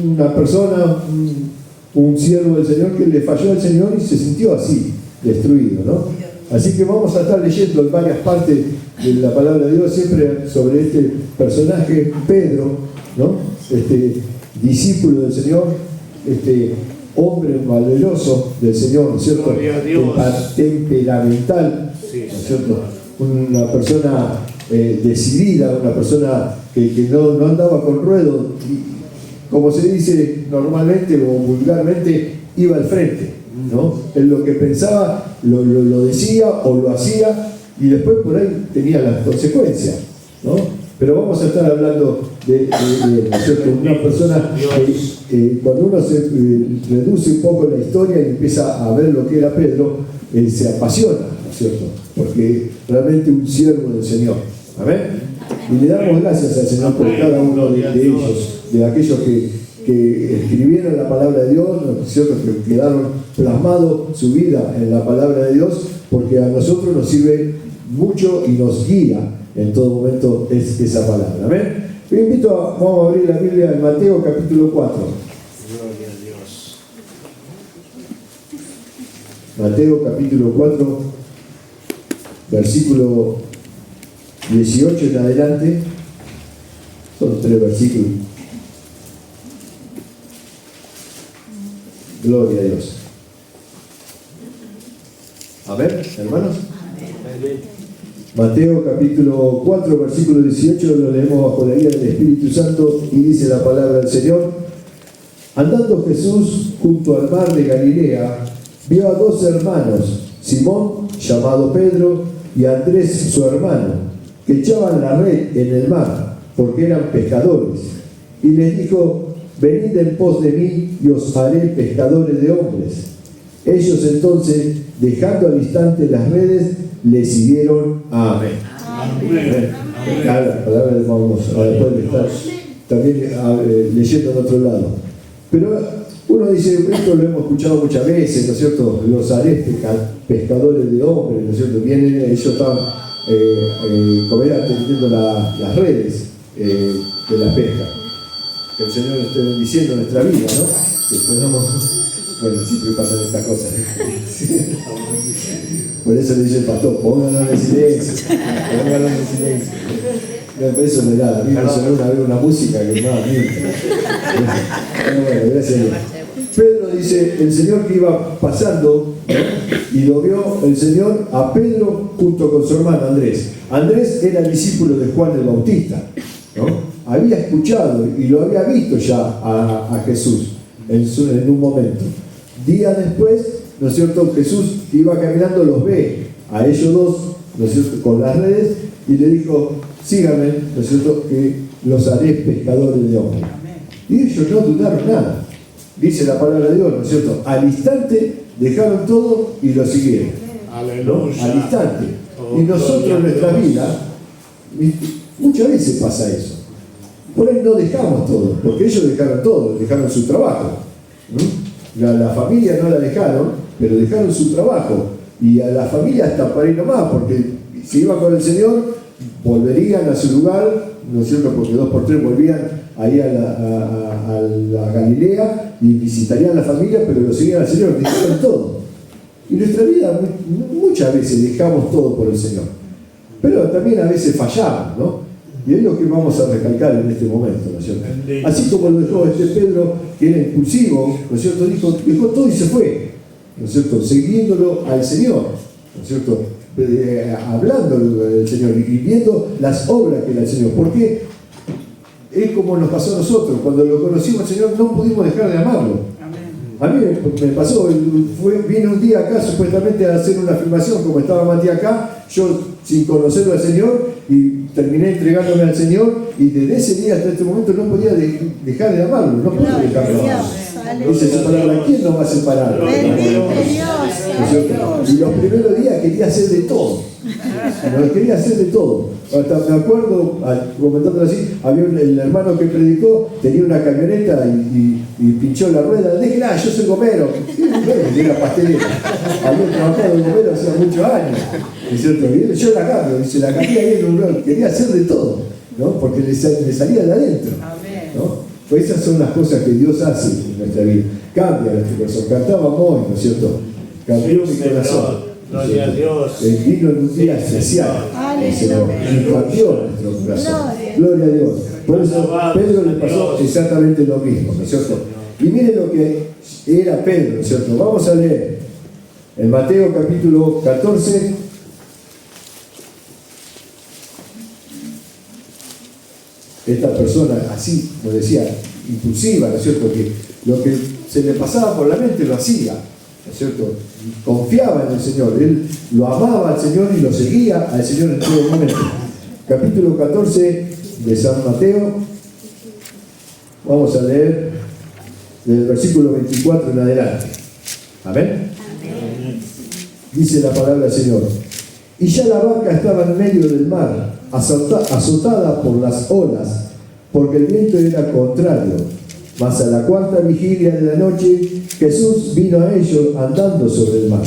Una persona, un siervo del Señor que le falló al Señor y se sintió así, destruido, ¿no? Así que vamos a estar leyendo en varias partes de la palabra de Dios siempre sobre este personaje, Pedro, ¿no? Discípulo del Señor, hombre valeroso del Señor, ¿no es cierto? Temperamental, ¿no es cierto? Una persona decidida, una persona que no andaba con ruedo, y, como se dice normalmente o vulgarmente, iba al frente, ¿no? En lo que pensaba lo decía o lo hacía y después por ahí tenía las consecuencias, ¿no? Pero vamos a estar hablando de ¿no es cierto? Una persona que cuando uno se reduce un poco la historia y empieza a ver lo que era Pedro, se apasiona, ¿no es cierto? Porque realmente un siervo del Señor. Amén. Y le damos gracias al Señor por cada uno de ellos, de aquellos que escribieron la palabra de Dios, ¿no es cierto? Que quedaron plasmados su vida en la palabra de Dios, porque a nosotros nos sirve mucho y nos guía en todo momento esa palabra. Amén. Te invito vamos a abrir la Biblia en Mateo capítulo 4. Gloria a Dios. Mateo capítulo 4, versículo 18 en adelante. Son 3 versículos. Gloria a Dios. Amén, hermanos. Mateo capítulo 4, versículo 18, lo leemos bajo la guía del Espíritu Santo y dice la palabra del Señor: andando Jesús junto al mar de Galilea, vio a 2 hermanos, Simón, llamado Pedro, y Andrés, su hermano, que echaban la red en el mar, porque eran pescadores. Y les dijo: venid en pos de mí, y os haré pescadores de hombres. Ellos entonces, dejando al instante las redes, le siguieron. Amén. Amén. La palabra de vamos después de estar también leyendo en otro lado. Pero uno dice, esto lo hemos escuchado muchas veces, ¿no es cierto? Los haré pescadores de hombres, ¿no es cierto? Vienen, ellos están atendiendo las redes de la pesca. Que el Señor esté bendiciendo nuestra vida, ¿no? Que podamos. Bueno, siempre pasan estas cosas. Por eso le dice el pastor: pónganlo en silencio. Pónganlo en silencio. No, por eso me da. A mí me sonó una vez una música que no, bueno, gracias a Dios. Pedro dice: el Señor que iba pasando, ¿no? Y lo vio el Señor a Pedro junto con su hermano Andrés. Andrés era discípulo de Juan el Bautista, ¿no? Había escuchado y lo había visto ya a Jesús en un momento. Días después, ¿no es cierto?, Jesús iba caminando, los ve a ellos 2, ¿no es cierto?, con las redes, y le dijo: síganme, ¿no es cierto?, que los haré pescadores de hombres. Y ellos no dudaron nada. Dice la palabra de Dios, ¿no es cierto? Al instante dejaron todo y lo siguieron, ¿no? Al instante. Y nosotros en nuestra vida, muchas veces pasa eso. Por ahí no dejamos todo, porque ellos dejaron todo, dejaron su trabajo, ¿no? La familia no la dejaron, pero dejaron su trabajo. Y a la familia hasta para ir nomás, porque si iban con el Señor, volverían a su lugar, ¿no es cierto? Porque 2 por 3 volvían ahí a la Galilea y visitarían a la familia, pero lo seguían al Señor, dejaron todo. Y nuestra vida, muchas veces dejamos todo por el Señor, pero también a veces fallamos, ¿no? Y es lo que vamos a recalcar en este momento, ¿no es cierto? Así como lo dejó Pedro, que era impulsivo, ¿no es cierto? Dejó todo y se fue, ¿no es cierto? Siguiéndolo al Señor, ¿no es cierto? Hablando del Señor y viendo las obras que era el Señor. Porque es como nos pasó a nosotros, cuando lo conocimos al Señor no pudimos dejar de amarlo. A mí me pasó, vine un día acá supuestamente a hacer una afirmación, como estaba Matías acá, yo sin conocerlo al Señor, y terminé entregándome al Señor, y desde ese día hasta este momento no podía dejar de amarlo, no puedo dejar de amarlo. Dice su palabra: ¿quién nos va a separar? Y los primeros días quería hacer de todo. Quería hacer de todo. Hasta me acuerdo, comentándolo así, había el hermano que predicó, tenía una camioneta y pinchó la rueda. Déjela, yo soy gomero. Y era pastelera. Había trabajado de gomero hace muchos años. ¿Es cierto? Y yo la cambio, dice, la cambié ahí en un lugar. Quería hacer de todo, ¿no? Porque le salía de adentro, ¿no? Pues esas son las cosas que Dios hace en nuestra vida. Cambia nuestro corazón. Cantábamos hoy, ¿no es cierto? Cambió mi corazón. Gloria a Dios. Vino en un día especial. El Señor. Y cambió nuestro corazón. Gloria a Dios. Por eso Pedro le pasó exactamente lo mismo, ¿no es cierto? Y miren lo que era Pedro, ¿no es cierto? Vamos a leer en Mateo capítulo 14. Esta persona así, como decía, impulsiva, ¿no es cierto? Que lo que se le pasaba por la mente lo hacía, ¿no es cierto? Confiaba en el Señor, él lo amaba al Señor y lo seguía al Señor en todo momento. Capítulo 14 de San Mateo, vamos a leer del versículo 24 en adelante. Amén. Dice la palabra del Señor: y ya la barca estaba en medio del mar, azotada por las olas, porque el viento era contrario. Mas a la cuarta vigilia de la noche, Jesús vino a ellos andando sobre el mar.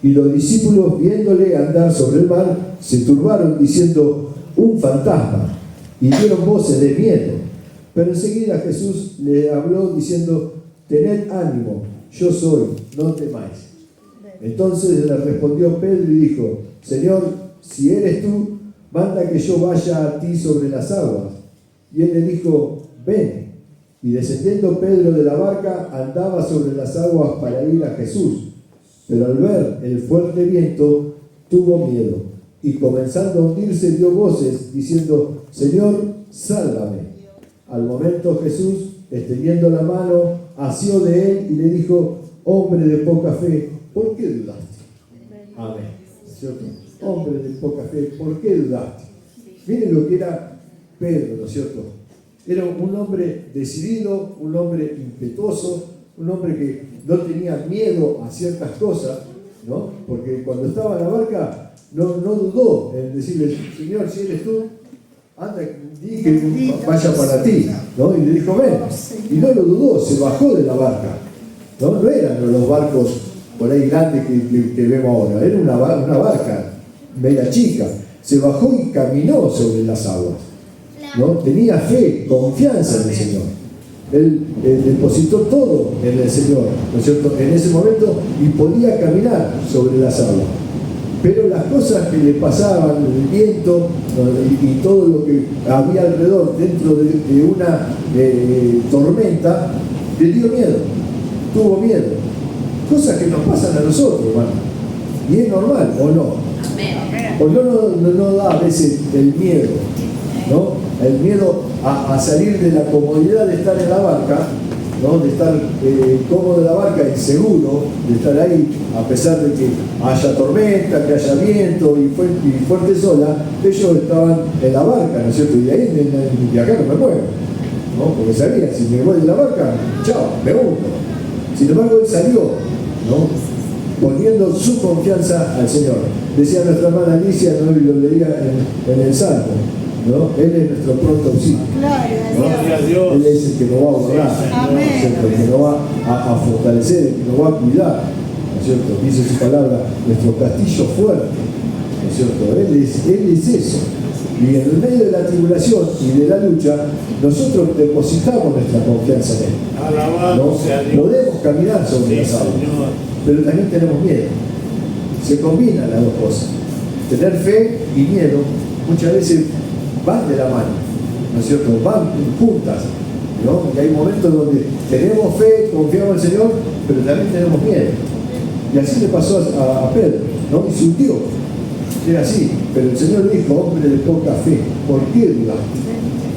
Y los discípulos, viéndole andar sobre el mar, se turbaron diciendo: un fantasma, y dieron voces de miedo. Pero enseguida Jesús le habló diciendo: tened ánimo, yo soy, no temáis. Entonces le respondió Pedro y dijo: Señor, si eres tú, manda que yo vaya a ti sobre las aguas. Y él le dijo: ven. Y descendiendo Pedro de la barca, andaba sobre las aguas para ir a Jesús. Pero al ver el fuerte viento, tuvo miedo, y comenzando a hundirse dio voces, diciendo: Señor, sálvame. Al momento Jesús, extendiendo la mano, asió de él y le dijo: hombre de poca fe, ¿por qué dudaste? Amén. ¿Cierto? Hombre de poca fe, ¿por qué dudaste? Miren lo que era Pedro, ¿no es cierto? Era un hombre decidido, un hombre impetuoso, un hombre que no tenía miedo a ciertas cosas, ¿no? Porque cuando estaba en la barca no dudó en decirle: Señor, si eres tú, anda, di que vaya para ti, ¿no? Y le dijo: ven. Y no lo dudó, se bajó de la barca, ¿no? No eran los barcos por ahí grandes que vemos ahora, era una barca media chica. Se bajó y caminó sobre las aguas, ¿no? Tenía fe, confianza en el Señor. Él depositó todo en el Señor, ¿no es cierto?, en ese momento, y podía caminar sobre las aguas. Pero las cosas que le pasaban, el viento, ¿no?, y todo lo que había alrededor dentro de una tormenta, le dio miedo, tuvo miedo. Cosas que nos pasan a nosotros, hermano. Y es normal, ¿o no? ¿O no da a veces el miedo, ¿no? El miedo a salir de la comodidad de estar en la barca, ¿no? De estar cómodo en la barca y seguro de estar ahí, a pesar de que haya tormenta, que haya viento y fuertes olas. Ellos estaban en la barca, ¿no es cierto? Y de ahí, de acá no me muevo, ¿no? Porque sabía, si me voy de la barca, chao, me hundo. Sin embargo, él salió, ¿no?, poniendo su confianza al Señor. Decía nuestra hermana Alicia, ¿no?, y lo leía en el Salmo, ¿no? Él es nuestro pronto auxilio, ¿no? Gloria a Dios. Él es el que nos va a honrar, ¿no es cierto?, el que nos va a fortalecer, el que nos va a cuidar, ¿no es cierto? Dice su palabra, nuestro castillo fuerte, ¿no es cierto? Él es eso. Y en el medio de la tribulación y de la lucha, nosotros depositamos nuestra confianza en Él, ¿no? Podemos caminar sobre las aguas, pero también tenemos miedo. Se combinan las dos cosas. Tener fe y miedo muchas veces van de la mano, ¿no es cierto? Van juntas, ¿no? Y hay momentos donde tenemos fe, confiamos en el Señor, pero también tenemos miedo. Y así le pasó a Pedro, ¿no? Y se hundió. Era así, pero el Señor dijo: hombre de poca fe, ¿por qué dudaste?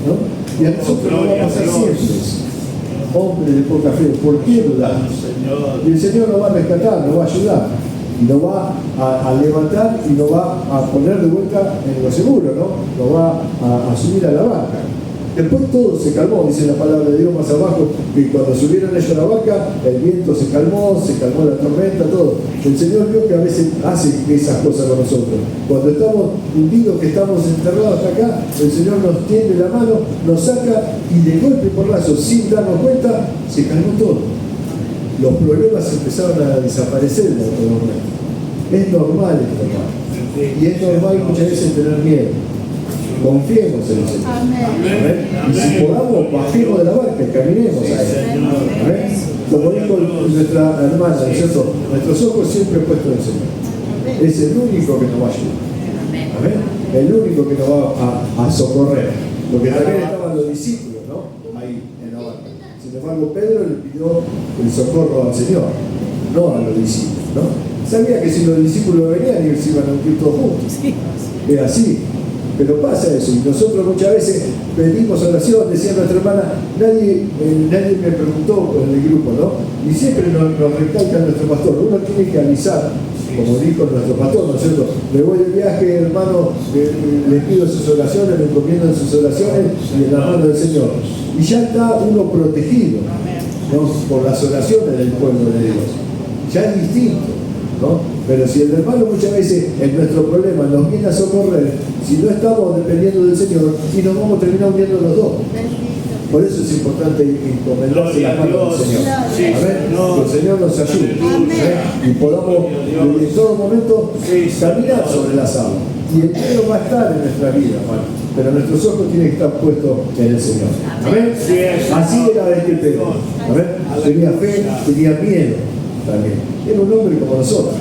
¿No? Y a nosotros nos va a pasar siempre eso. Hombre de poca fe, ¿por qué dudaste? Y el Señor nos va a rescatar, nos va a ayudar, y nos va a levantar y nos va a poner de vuelta en lo seguro, ¿no? Nos va a subir a la barca. Después todo se calmó, dice la palabra de Dios más abajo, que cuando subieron ellos a la barca, el viento se calmó la tormenta, todo. El Señor vio que a veces hace esas cosas con nosotros. Cuando estamos hundidos, que estamos enterrados hasta acá, el Señor nos tiende la mano, nos saca y de golpe y porrazo, sin darnos cuenta, se calmó todo. Los problemas empezaron a desaparecer en la tormenta. Es normal esto, hermano. Y es normal muchas veces tener miedo. Confiemos en el Señor. Amén. Y si podamos, bajemos de la barca y caminemos a Él. Amén. Como dijo nuestra hermana, ¿no es cierto? Nuestros ojos siempre puestos en el Señor. Es el único que nos va a ayudar. Amén. El único que nos va a socorrer. Porque también estaban los discípulos, ¿no? Ahí en la barca. Sin embargo, Pedro le pidió el socorro al Señor, no a los discípulos, ¿no? Sabía que si los discípulos venían, ellos se iban a hundir todos juntos. Es así. Pero pasa eso, y nosotros muchas veces pedimos oración, decía nuestra hermana, nadie me preguntó en el grupo, ¿no? Y siempre nos recalca nuestro pastor, uno tiene que avisar, como dijo nuestro pastor, ¿no es cierto? Me voy de viaje, hermano, les pido sus oraciones, me encomiendo en sus oraciones y en la mano del Señor. Y ya está uno protegido, ¿no? Por las oraciones del pueblo de Dios. Ya es distinto, ¿no? Pero si el hermano muchas veces en nuestro problema nos viene a socorrer, si no estamos dependiendo del Señor, y nos vamos a terminar hundiendo los dos. Por eso es importante encomendarse la mano del Señor. Amén. Que el Señor nos ayude. Y podamos en todo momento caminar sobre las aguas. Y el cielo va a estar en nuestra vida, hermano. Pero nuestros ojos tienen que estar puestos en el Señor. Amén. Así era este Pedro. Amén. Tenía fe, tenía miedo también. Era un hombre como nosotros.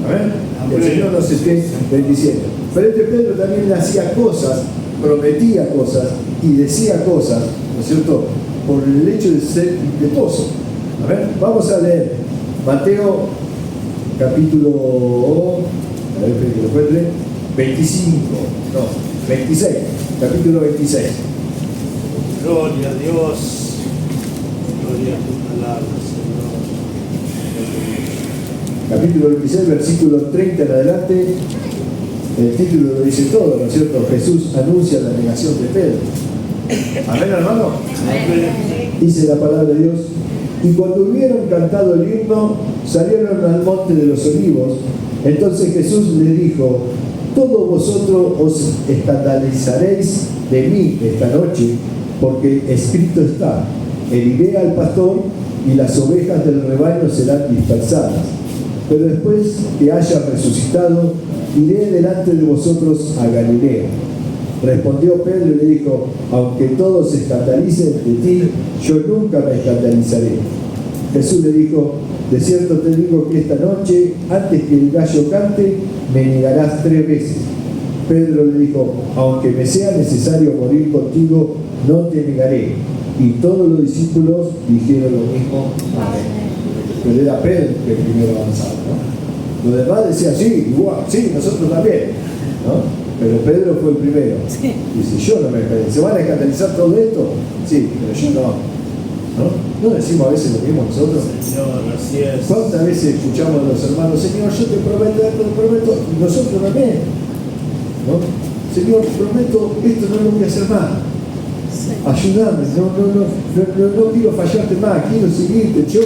Amén. El Señor nos esté bendiciendo. Pero este Pedro también hacía cosas, prometía cosas y decía cosas, ¿no es cierto?, por el hecho de ser impetuoso. A ver, vamos a leer Mateo capítulo, a ver, que lo encuentre, 26, capítulo 26. Gloria a Dios. Gloria a tu palabra, Señor. Capítulo 26, versículo 30 en adelante. El título lo dice todo, ¿no es cierto? Jesús anuncia la negación de Pedro. Amén, hermano. Amén. Dice la palabra de Dios. Y cuando hubieron cantado el himno, salieron al monte de los olivos. Entonces Jesús le dijo: todos vosotros os escandalizaréis de mí esta noche, porque escrito está: heriré al pastor y las ovejas del rebaño serán dispersadas. Pero después que haya resucitado, iré delante de vosotros a Galilea. Respondió Pedro y le dijo: aunque todos se escandalicen de ti, yo nunca me escandalizaré. Jesús le dijo: de cierto te digo que esta noche, antes que el gallo cante, me negarás 3 veces. Pedro le dijo: aunque me sea necesario morir contigo, no te negaré. Y todos los discípulos dijeron lo mismo. Amén. Pero era Pedro que primero avanzaba, ¿no? Los demás decían: sí, igual, sí, nosotros también, ¿no? Pero Pedro fue el primero. Sí. Dice: yo no me escandalizo. ¿Se van a escandalizar todo esto? Sí, pero yo no. ¿No decimos a veces lo mismo nosotros? Señor, así es. ¿Cuántas veces escuchamos a los hermanos: Señor, yo te prometo, y nosotros también, ¿no? Señor, te prometo, esto no lo voy a hacer más. Sí. Ayúdame, no quiero fallarte más, quiero seguirte, yo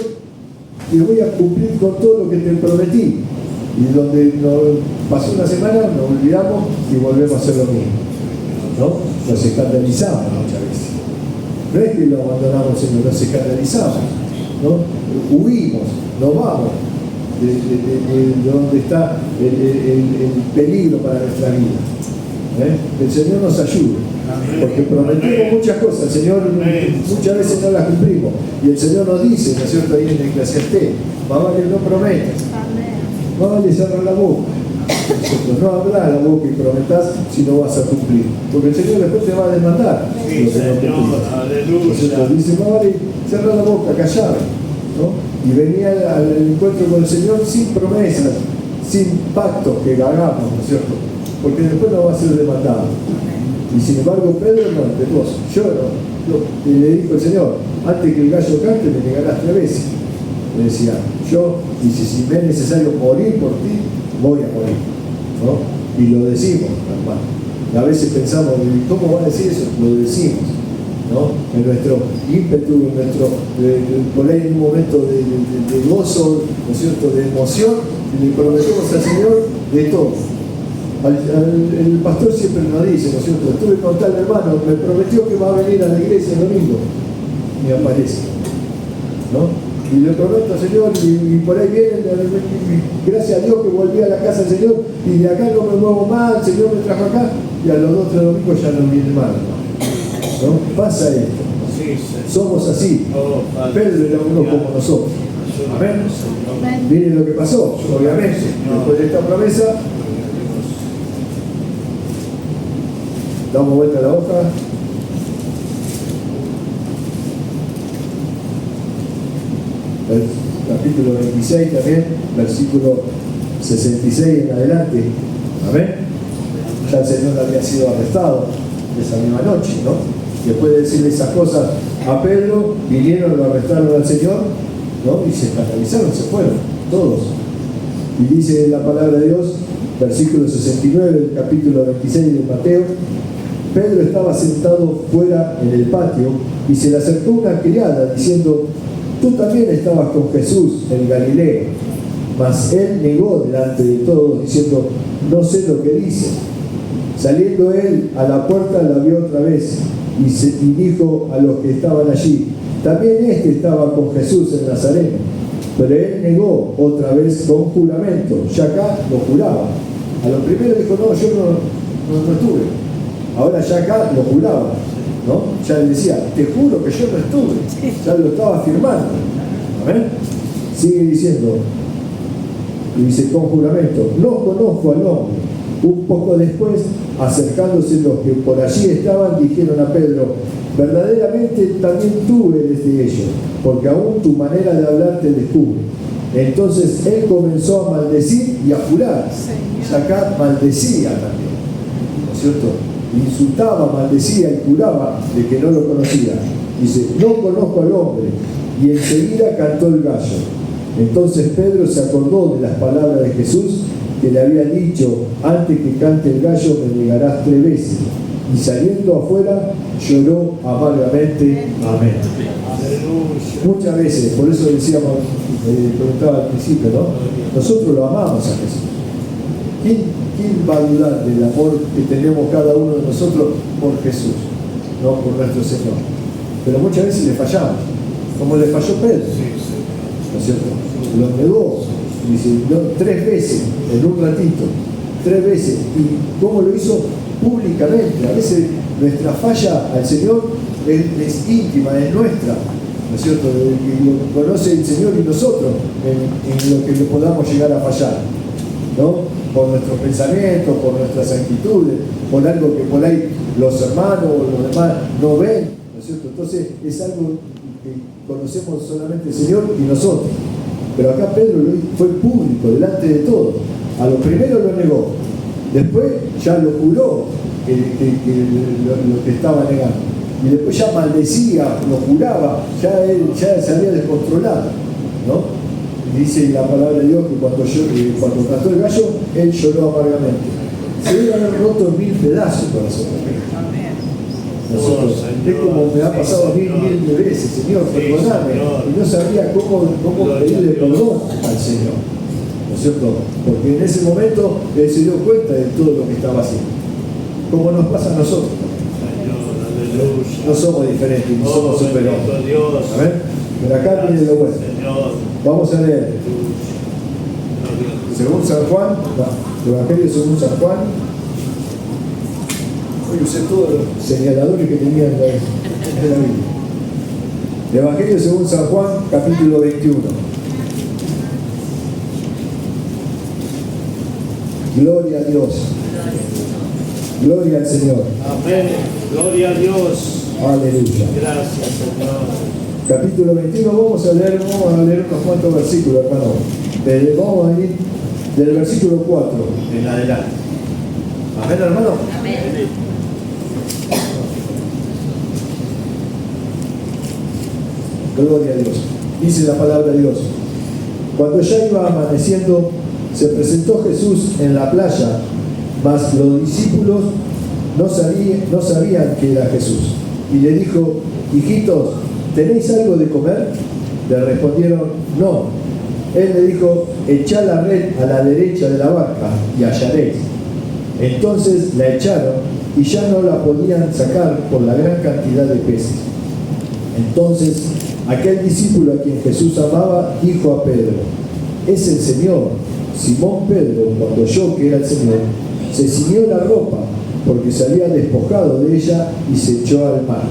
te voy a cumplir con todo lo que te prometí. Y donde pasó una semana, nos olvidamos y volvemos a hacer lo mismo, ¿no? Nos escandalizamos muchas veces. No es que lo abandonamos, sino nos escandalizamos, ¿no? Huimos, nos vamos de donde está el peligro para nuestra vida. El Señor nos ayude, porque prometimos muchas cosas, el Señor muchas veces no las cumplimos, y el Señor nos dice, ¿no es cierto?, ahí en Eclesiastés: más vale no prometas, más vale cerrar la boca. No habrá la boca y prometás si no vas a cumplir, porque el Señor después te va a demandar. Sí, Señor, aleluya. Dice: más vale cerrar la boca, callar, ¿no? Y venía al encuentro con el Señor sin promesas, sin pactos que hagamos, ¿no es cierto?, porque después no va a ser demandado. Y sin embargo Pedro no, impetuoso. Y le dijo el Señor: antes que el gallo cante me negarás 3 veces. Le decía: yo, y si me es necesario morir por ti, voy a morir, ¿no? Y lo decimos, hermano. A veces pensamos: ¿cómo va a decir eso? Lo decimos, ¿no? En nuestro ímpetu, en nuestro, por ahí en un momento de gozo, ¿no es cierto?, de emoción, y le prometemos al Señor de todo. El pastor siempre nos dice, ¿no es cierto?, estuve con tal hermano, me prometió que va a venir a la iglesia el domingo, y aparece, ¿no? Y le prometo, Señor, y por ahí viene, y gracias a Dios que volví a la casa del Señor, y de acá no me muevo mal, el Señor me trajo acá, y a los 2 o 3 domingos ya no viene mal. ¿No? Pasa esto. Sí, Señor. Somos así. Oh, Padre. Pedro era uno como nosotros. Amén. Miren lo que pasó, obviamente. Después de esta promesa, damos vuelta a la hoja. El capítulo 26 también, versículo 66 en adelante. Amén. Ya el Señor había sido arrestado esa misma noche, ¿no? Después de decirle esas cosas a Pedro, vinieron, lo arrestaron al Señor, ¿no? Y se escandalizaron, se fueron, todos. Y dice la palabra de Dios, versículo 69 del capítulo 26 de Mateo: Pedro estaba sentado fuera en el patio y se le acercó una criada diciendo: tú también estabas con Jesús en Galilea. Mas él negó delante de todos diciendo: no sé lo que dice. Saliendo él a la puerta la vio otra vez y dijo a los que estaban allí: también este estaba con Jesús en Nazareno. Pero él negó otra vez con juramento. Ya acá lo juraba. A lo primero dijo: no, yo no estuve. Ahora ya acá lo juraba, ¿no? Ya le decía: te juro que yo no estuve. Ya lo estaba afirmando. ¿Amén? Sigue diciendo, y dice con juramento: no conozco al hombre. Un poco después, acercándose los que por allí estaban, dijeron a Pedro: verdaderamente también tú eres de ellos, porque aún tu manera de hablar te descubre. Entonces él comenzó a maldecir y a jurar. Ya acá maldecía también, ¿no es cierto? Insultaba, maldecía y juraba de que no lo conocía. Dice: no conozco al hombre. Y enseguida cantó el gallo. Entonces Pedro se acordó de las palabras de Jesús, que le había dicho: antes que cante el gallo me negarás 3 veces. Y saliendo afuera lloró amargamente. Amén. Aleluya. Muchas veces, por eso decíamos, preguntaba al principio, ¿no? Nosotros lo amamos a Jesús. ¿Quién va a dudar del amor que tenemos cada uno de nosotros por Jesús, no por nuestro Señor? Pero muchas veces le fallamos, como le falló Pedro, ¿no es cierto? Lo negó, dice, 3 veces en un ratito, 3 veces. ¿Y cómo lo hizo? Públicamente. A veces nuestra falla al Señor es íntima, es nuestra, ¿no es cierto? Lo conoce el Señor y nosotros en lo que le podamos llegar a fallar, ¿no? Por nuestros pensamientos, por nuestras actitudes, por algo que por ahí los hermanos o los demás no ven, ¿no es cierto? Entonces es algo que conocemos solamente el Señor y nosotros. Pero acá Pedro fue público, delante de todos. A lo primero lo negó, después ya lo juró que lo que estaba negando. Y después ya maldecía, lo juraba, ya se había descontrolado, ¿no? Dice la palabra de Dios que cuando cantó el gallo, él lloró amargamente. Se debe haber roto en 1000 pedazos para nosotros. Es como me ha pasado a mí 1000 veces: Señor, perdóname. Y no sabía cómo pedirle perdón al Señor, ¿no es cierto? Porque en ese momento él se dio cuenta de todo lo que estaba haciendo. Como nos pasa a nosotros. No somos diferentes, no somos superhombres. Amén. Pero acá viene lo bueno. Vamos a leer. Según San Juan, el Evangelio según San Juan. Hoy usé todos los señaladores que tenía en la Biblia. El Evangelio según San Juan, capítulo 21. Gloria a Dios. Gloria al Señor. Amén. Gloria a Dios. Aleluya. Gracias, Señor. Capítulo 21, vamos a leer unos cuantos versículos, hermano. Vamos a ir del versículo 4 en adelante. Amén, hermano. Amén. Gloria a Dios. Dice la palabra de Dios: cuando ya iba amaneciendo, se presentó Jesús en la playa, mas los discípulos no sabían que era Jesús. Y le dijo: hijitos, ¿tenéis algo de comer? Le respondieron: no. Él le dijo: echad la red a la derecha de la barca y hallaréis. Entonces la echaron y ya no la podían sacar por la gran cantidad de peces. Entonces Aquel discípulo a quien Jesús amaba dijo a Pedro: es el Señor. Simón Pedro, cuando oyó que era el Señor, se ciñó la ropa, porque se había despojado de ella, y se echó al mar.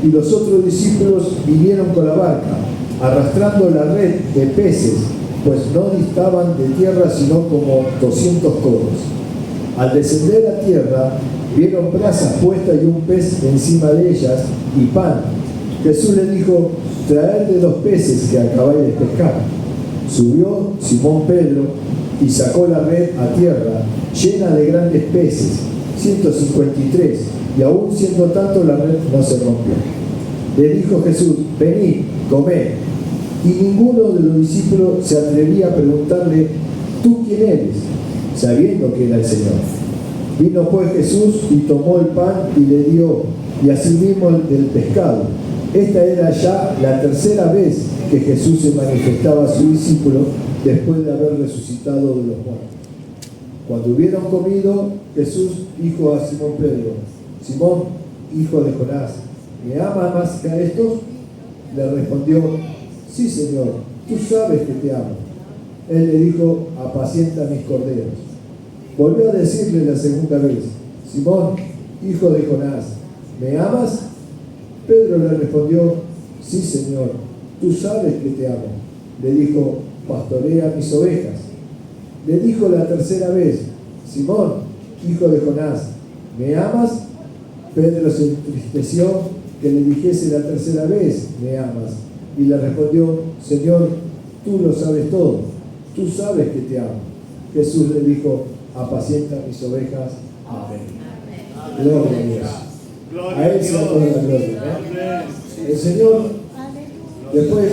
Y los otros discípulos vinieron con la barca, arrastrando la red de peces, pues no distaban de tierra sino como 200 codos. Al descender a tierra, vieron brasas puestas y un pez encima de ellas, y pan. Jesús les dijo: traed de los peces que acabáis de pescar. Subió Simón Pedro y sacó la red a tierra, llena de grandes peces, 153, y aún siendo tanto la red no se rompió. Le dijo Jesús: venid, comed. Y ninguno de los discípulos se atrevía a preguntarle: ¿tú quién eres?, sabiendo que era el Señor. Vino pues Jesús y tomó el pan y le dio, y asimismo del pescado. Esta era ya la tercera vez que Jesús se manifestaba a su discípulo después de haber resucitado de los muertos. Cuando hubieron comido, Jesús dijo a Simón Pedro: Simón, hijo de Jonás, ¿me amas más que a estos? Le respondió: sí, Señor, tú sabes que te amo. Él le dijo: apacienta mis corderos. Volvió a decirle la segunda vez: Simón, hijo de Jonás, ¿me amas? Pedro le respondió: sí, Señor, tú sabes que te amo. Le dijo: pastorea mis ovejas. Le dijo la tercera vez: Simón, hijo de Jonás, ¿me amas? Pedro se entristeció que le dijese la tercera vez: ¿me amas? Y le respondió: Señor, tú lo sabes todo, tú sabes que te amo. Jesús le dijo: apacienta mis ovejas. Amén. Gloria a Dios. A Él sea toda la gloria. El Señor, después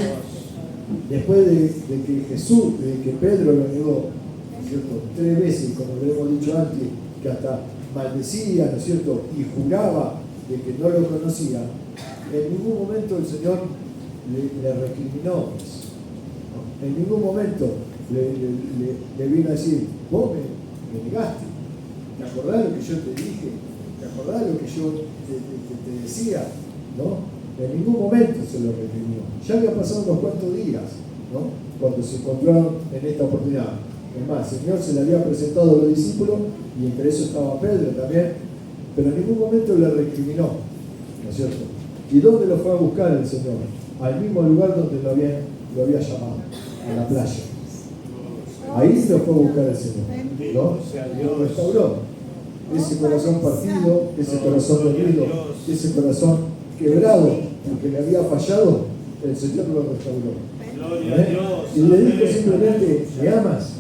de que Jesús, de que Pedro lo negó, ¿no es cierto?, 3 veces, como lo hemos dicho antes, que hasta maldecía, ¿no es cierto?, y juraba de que no lo conocía, en ningún momento el Señor le recriminó, ¿no? En ningún momento le vino a decir: vos me negaste, ¿te acordás lo que yo te dije? ¿Te acordás lo que yo te decía? ¿No? En ningún momento se lo recriminó. Ya había pasado unos cuantos días, ¿no?, cuando se encontraron en esta oportunidad. Es más, el Señor se le había presentado a los discípulos, y entre eso estaba Pedro también, pero en ningún momento le recriminó, ¿no es cierto? ¿Y dónde lo fue a buscar el Señor? Al mismo lugar donde lo había llamado, a la playa. Ahí lo fue a buscar el Señor, ¿no? Lo restauró. Ese corazón partido, ese corazón dolido, ese corazón quebrado porque le había fallado, el Señor lo restauró. Y le dijo simplemente: ¿me amas?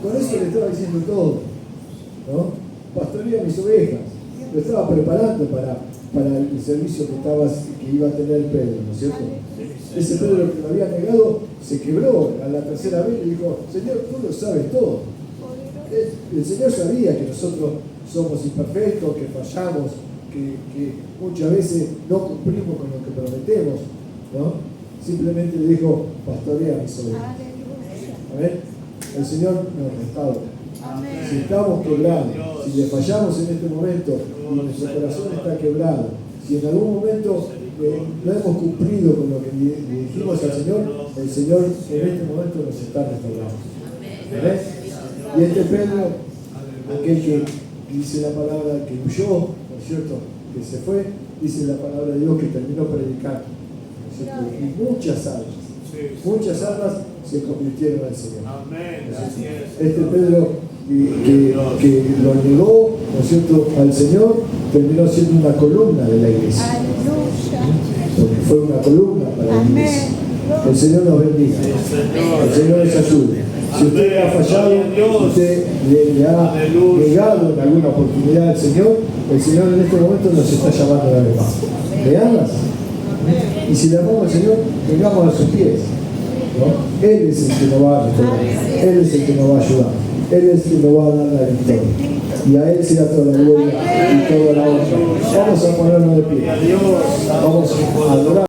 Con eso le estaba diciendo todo, ¿no? Pastorea mis ovejas. Lo estaba preparando para el servicio que iba a tener Pedro, ¿no es cierto? Ese Pedro que lo había negado se quebró a la tercera vez y le dijo: Señor, tú lo sabes todo. El Señor sabía que nosotros somos imperfectos, que fallamos, que muchas veces no cumplimos con lo que prometemos, ¿no? Simplemente le dijo: pastorea mis ovejas. Amén. El Señor nos restaura. Si estamos quebrados, si le fallamos en este momento y nuestro corazón está quebrado, si en algún momento no hemos cumplido con lo que le dijimos al Señor, el Señor en este momento nos está restaurando. ¿Ves? Y este Pedro, aquel que dice la palabra que huyó, ¿no es cierto?, que se fue, dice la palabra de Dios que terminó predicando, ¿no es cierto?, y muchas almas se convirtieron al Señor. Este Pedro que lo negó, ¿no es cierto?, al Señor, terminó siendo una columna de la iglesia. Porque fue una columna para la iglesia. El Señor nos bendiga. El Señor nos ayude. Si usted le ha fallado, usted le ha negado en alguna oportunidad al Señor, el Señor en este momento nos está llamando a la vez más. ¿Le amas? Y si le amamos al Señor, vengamos a sus pies, ¿no? Él es el que nos va a restaurar. Él es el que nos va a ayudar. Él es el que nos va a dar la victoria. Y a Él sea toda la gloria y toda la honra. Vamos a ponernos de pie. Vamos a adorar.